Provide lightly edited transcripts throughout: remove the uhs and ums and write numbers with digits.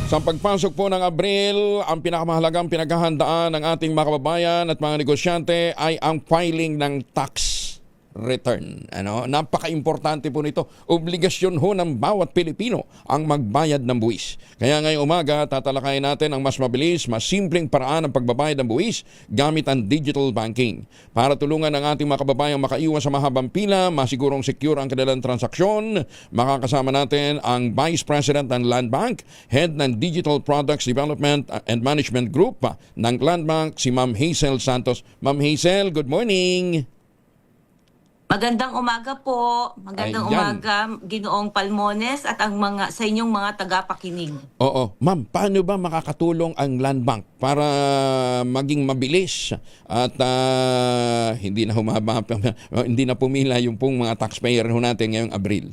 Sa pagpasok po ng Abril, ang pinakamahalagang pinaghahandaan ng ating mga kababayan at mga negosyante ay ang filing ng tax return. Napaka-importante po nito. Obligasyon ho ng bawat Pilipino ang magbayad ng buwis. Kaya ngayong umaga, tatalakayin natin ang mas mabilis, mas simpleng paraan ng pagbabayad ng buwis gamit ang digital banking. Para tulungan ang ating mga kababayang makaiwas sa mahabang pila, masigurong secure ang kanilang transaksyon, makakasama natin ang Vice President ng Land Bank, Head ng Digital Products Development and Management Group ng Land Bank, si Ma'am Hazel Santos. Ma'am Hazel, good morning! Magandang umaga po. Magandang umaga, Ginoong Palmones at ang mga sa inyong mga tagapakinig. Oo. Ma'am, paano ba makakatulong ang Land Bank para maging mabilis at hindi na humaba, hindi na pumila yung pong mga taxpayer ho natin ngayong Abril?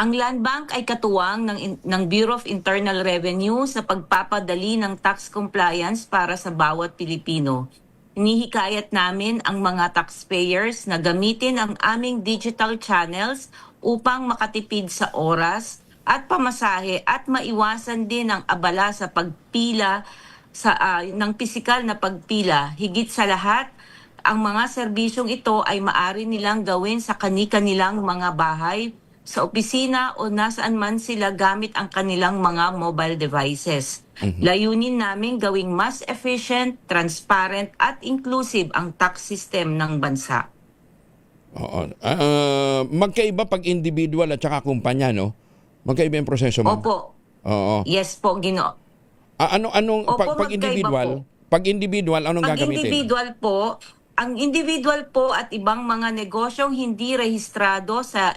Ang Land Bank ay katuwang ng Bureau of Internal Revenue sa pagpapadali ng tax compliance para sa bawat Pilipino. Hinihikayat namin ang mga taxpayers na gamitin ang aming digital channels upang makatipid sa oras at pamasahe at maiwasan din ang abala sa pagpila ng pisikal na pagpila. Higit sa lahat, ang mga serbisyong ito ay maaari nilang gawin sa kani-kanilang mga bahay, sa opisina o nasaan man sila gamit ang kanilang mga mobile devices. Layunin namin gawing mas efficient, transparent at inclusive ang tax system ng bansa. Oo. Magkaiba pag individual at saka kumpanya, no? Magkaiba yung proseso mo? Opo. Oo. Yes po, Ginoo. Opo, pag individual, anong Pag gagamitin? ang individual po at ibang mga negosyong hindi rehistrado sa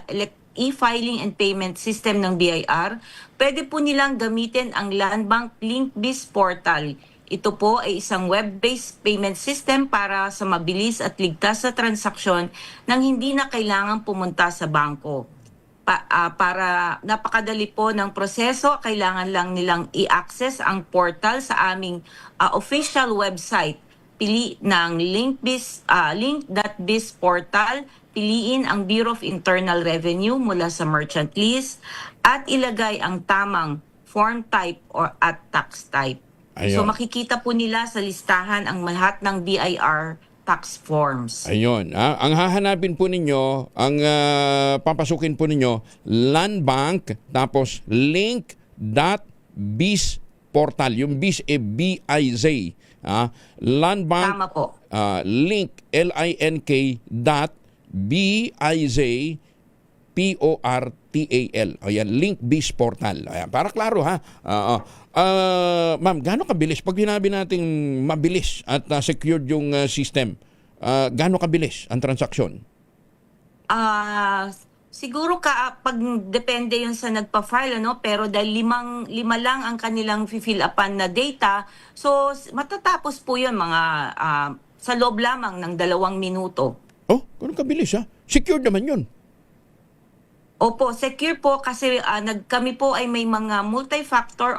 e-filing and payment system ng BIR, pwede po nilang gamitin ang Land Bank LinkBiz portal. Ito po ay isang web-based payment system para sa mabilis at ligtas sa transaksyon nang hindi na kailangang pumunta sa bangko. Para napakadali po ng proseso, kailangan lang nilang i-access ang portal sa aming official website. Pili ng link.biz portal, piliin ang Bureau of Internal Revenue mula sa merchant list at ilagay ang tamang form type at tax type. Ayun. So makikita po nila sa listahan ang lahat ng BIR tax forms. Ayun. Ang hahanapin po ninyo, ang papasukin po ninyo, Land Bank, tapos link.biz portal. Yung biz B-I-Z. Land Bank. Tama po. Link, L-I-N-K dot B-I-Z P-O-R-T-A-L. Ayan, LinkBiz portal. Ayan, para klaro ha. Ma'am, gaano kabilis? Pag sinabi natin mabilis at secured yung system, gaano kabilis ang transaksyon? Siguro pag depende yun sa nagpa-file, pero dahil lima lang ang kanilang fill upan na data, so matatapos po yun mga sa loob lamang ng 2 minuto. Oh, ganun kabilis ha? Secured naman yun. Opo, secure po kasi kami po ay may mga multi-factor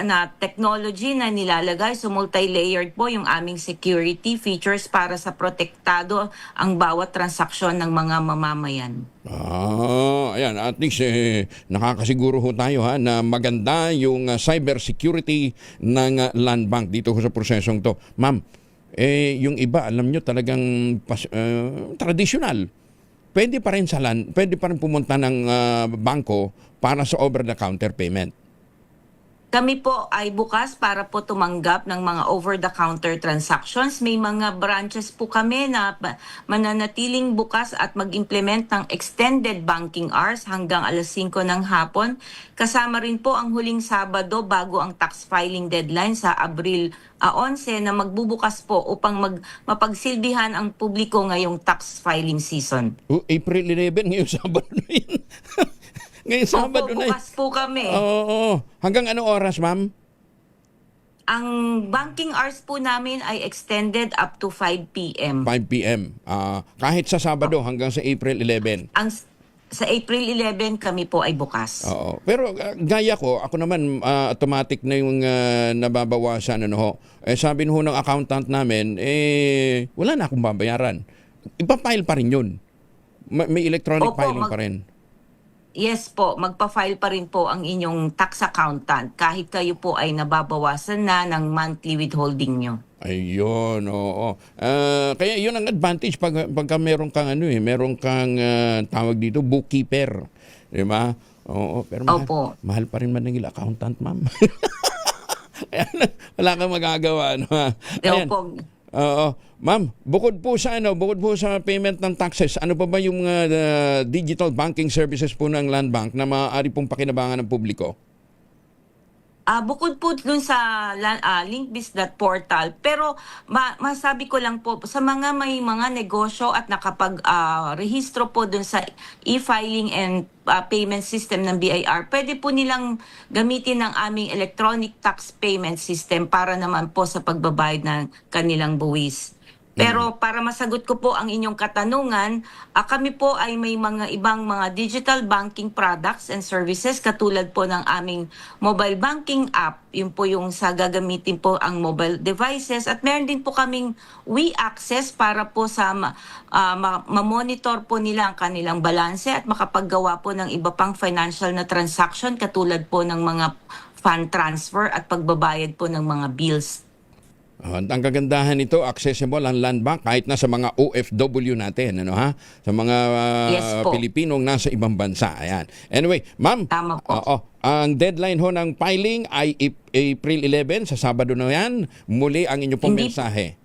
na technology na nilalagay. So multi-layered po yung aming security features para sa protektado ang bawat transaksyon ng mga mamamayan. Ayan, at least nakakasiguro ho tayo ha na maganda yung cyber security ng Land Bank dito sa prosesong to. Ma'am, yung iba, alam nyo, talagang traditional. Pwede pa rin pumunta ng bangko para sa over-the-counter payment. Kami po ay bukas para po tumanggap ng mga over-the-counter transactions. May mga branches po kami na mananatiling bukas at mag-implement ng extended banking hours hanggang alas 5 ng hapon. Kasama rin po ang huling Sabado bago ang tax filing deadline sa Abril 11 na magbubukas po upang mapagsilbihan ang publiko ngayong tax filing season. April 11, ngayong Sabado na yun. Ngayon Sabado na. Bukas po kami. Oo. Hanggang anong oras, ma'am? Ang banking hours po namin ay extended up to 5 p.m. 5 p.m. Kahit sa Sabado hanggang sa April 11. Sa April 11 kami po ay bukas. Oo. Pero gaya ko, ako naman automatic na yung nababawasan. Sabi ho ng accountant namin, wala na akong babayaran. Ipa-file pa rin yun. May electronic filing pa rin. Yes po, magpa-file pa rin po ang inyong tax accountant kahit kayo po ay nababawasan na ng monthly withholding nyo. Ayun, oo. Kaya yun ang advantage pagka meron kang meron kang tawag dito bookkeeper, 'di ba? Oo, pero Opo. mahal pa rin maningil accountant, ma'am. Kaya wala kang magagawa, no? Ayan. Opo. Oo. Ma'am, bukod po sa payment ng taxes, ano pa ba yung digital banking services po ng Land Bank na maaari pong pakinabangan ng publiko? Bukod po dun sa linkbis.portal, pero masabi ko lang po, sa mga may mga negosyo at nakapag-rehistro po dun sa e-filing and payment system ng BIR, pwede po nilang gamitin ng aming electronic tax payment system para naman po sa pagbabayad ng kanilang buwis. Pero para masagot ko po ang inyong katanungan, kami po ay may mga ibang mga digital banking products and services katulad po ng aming mobile banking app. Yun po yung sa gagamitin po ang mobile devices. At meron din po kaming WeAccess para po sa ma-monitor po nila ang kanilang balanse at makapaggawa po ng iba pang financial na transaction katulad po ng mga fund transfer at pagbabayad po ng mga bills. Ang kagandahan nito, accessible ang Land Bank kahit na sa mga OFW natin, ano ha? Sa mga Yes po. Pilipinong nasa ibang bansa. Ayan. Anyway, ma'am, Tama po. ang deadline ho ng filing ay April 11, sa Sabado na yan. Muli ang inyong pong Hindi- mensahe.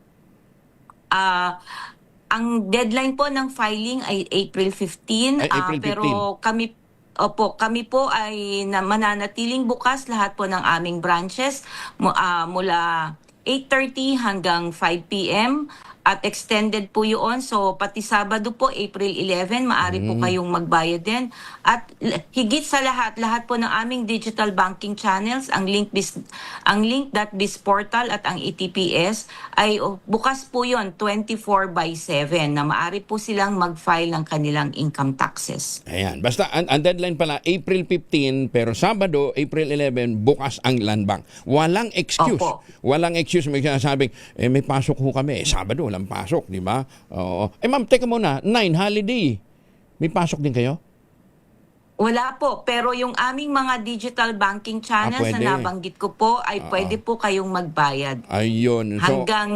Ang deadline po ng filing ay April 15, Ay, April 15. pero kami po ay mananatiling bukas lahat po ng aming branches mula 8:30 hanggang 5 p.m. at extended po yun. So pati Sabado po, April 11, maaari po kayong magbayad din. At higit sa lahat po ng aming digital banking channels, ang link.biz portal at ang ETPS ay bukas po yun 24/7 na maaari po silang mag-file ng kanilang income taxes. Ayan. Basta, ang deadline pala, April 15, pero Sabado, April 11, bukas ang Land Bank. Walang excuse. Opo. Walang excuse. May sinasabing, may pasok ho kami. Sabado, walang pasok, di ba? Oo. Ma'am, teka muna, 9, holiday. May pasok din kayo? Wala po, pero yung aming mga digital banking channels pwede. na nabanggit ko po ay pwede po kayong magbayad. Ayun. So, Hanggang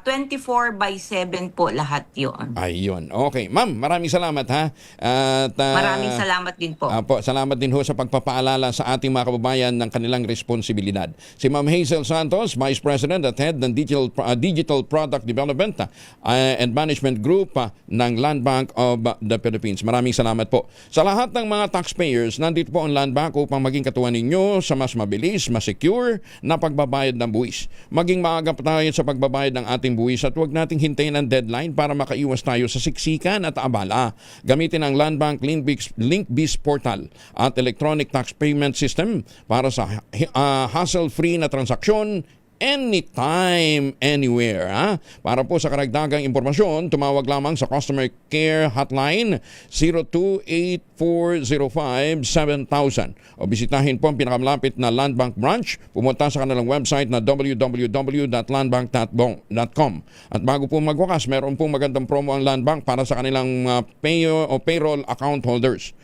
24/7 po lahat yun. ayun. Okay. Ma'am, maraming salamat ha. At, Maraming salamat din po. Salamat din ho sa pagpapaalala sa ating mga kababayan ng kanilang responsibilidad. Si Ma'am Hazel Santos, Vice President at Head ng Digital Product Development and Management Group ng Land Bank of the Philippines. Maraming salamat po. Sa lahat ng mga taxpayers, nandito po ang Land Bank upang maging katuwang ninyo sa mas mabilis, mas secure na pagbabayad ng buwis. Maging maaga pa tayo sa pagbabayad ng ating buwis at huwag nating hintayin ang deadline para makaiwas tayo sa siksikan at abala. Gamitin ang Land Bank Linkbis Portal at Electronic Tax Payment System para sa hassle-free na transaksyon anytime, anywhere. Para po sa karagdagang impormasyon, tumawag lamang sa Customer Care Hotline 0284057000 o bisitahin po ang pinakamalapit na Land Bank branch. Pumunta sa kanilang website na www.landbank.com. At bago po magwakas, meron pong magandang promo ang Land Bank para sa kanilang payroll account holders.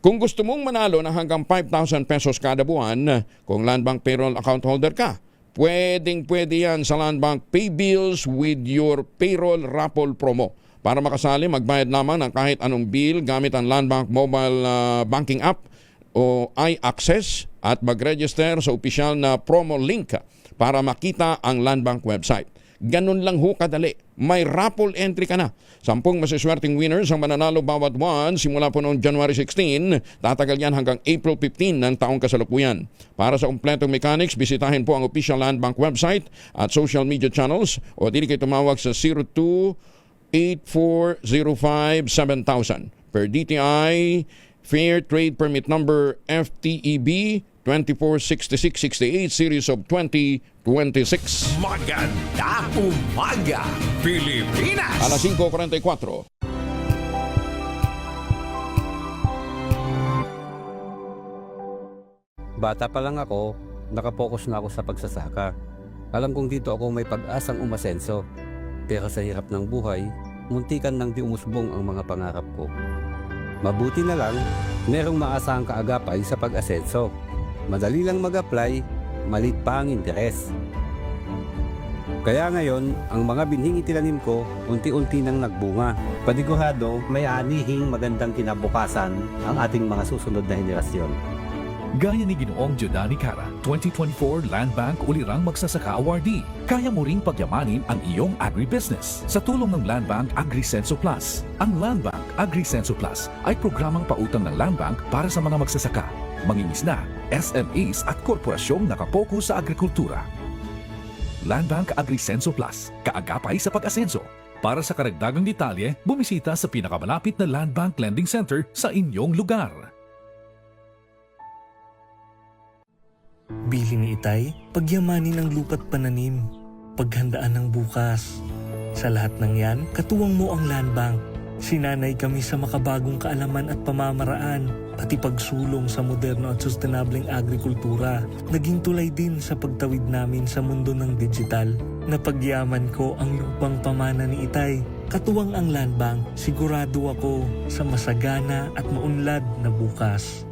Kung gusto mong manalo ng hanggang 5,000 pesos kada buwan, kung Land Bank payroll account holder ka, pwede yan sa Land Bank Pay Bills with your payroll raffle promo. Para makasali, magbayad lamang ng kahit anong bill gamit ang Land Bank mobile banking app o iAccess at mag-register sa opisyal na promo link para makita ang Land Bank website. Ganun lang ho kadali. May raffle entry ka na. 10 masiswerteng winners ang mananalo bawat buwan simula po noong January 16. Tatagal yan hanggang April 15 ng taong kasalukuyan. Para sa kompletong mechanics, bisitahin po ang official Land Bank website at social media channels o dili kayo tumawag sa 0284057000 per DTI Fair Trade Permit Number FTEB 246668 Series of 2026. Magandang umaga, Pilipinas! Alas 5:44. Bata pa lang ako, nakapokus na ako sa pagsasaka. Alam kong dito ako may pag-asang umasenso. Pero sa hirap ng buhay, muntikan nang di umusbong ang mga pangarap ko. Mabuti na lang, Merong maasahang kaagapay sa pag-asenso. Madali lang mag-apply, malit pa ang interes. Kaya ngayon, ang mga binhing itinanim ko, unti-unti nang nagbunga. Panigurado, may anihing magandang kinabukasan ang ating mga susunod na henerasyon. Gaya ni Ginoong Giordani Cara, 2024 Land Bank Ulirang Magsasaka Awardee. Kaya mo ring pagyamanin ang iyong agribusiness sa tulong ng Land Bank AgriSenso Plus. Ang Land Bank AgriSenso Plus ay programang pautang ng Land Bank para sa mga magsasaka, mangingisda, SMEs at korporasyong nakapokus sa agrikultura. Land Bank AgriSenso Plus, kaagapay sa pag-asenso. Para sa karagdagang detalye, bumisita sa pinakamalapit na Land Bank Lending Center sa inyong lugar. Bili ni Itay, pagyamanin ang lupa't pananim, paghandaan ng bukas. Sa lahat ng yan, katuwang mo ang Land Bank. Sinanay kami sa makabagong kaalaman at pamamaraan, pati pagsulong sa moderno at sustainableng agrikultura. Naging tulay din sa pagtawid namin sa mundo ng digital. Napagyaman ko ang lupang pamana ni Itay. Katuwang ang Land Bank, sigurado ako sa masagana at maunlad na bukas.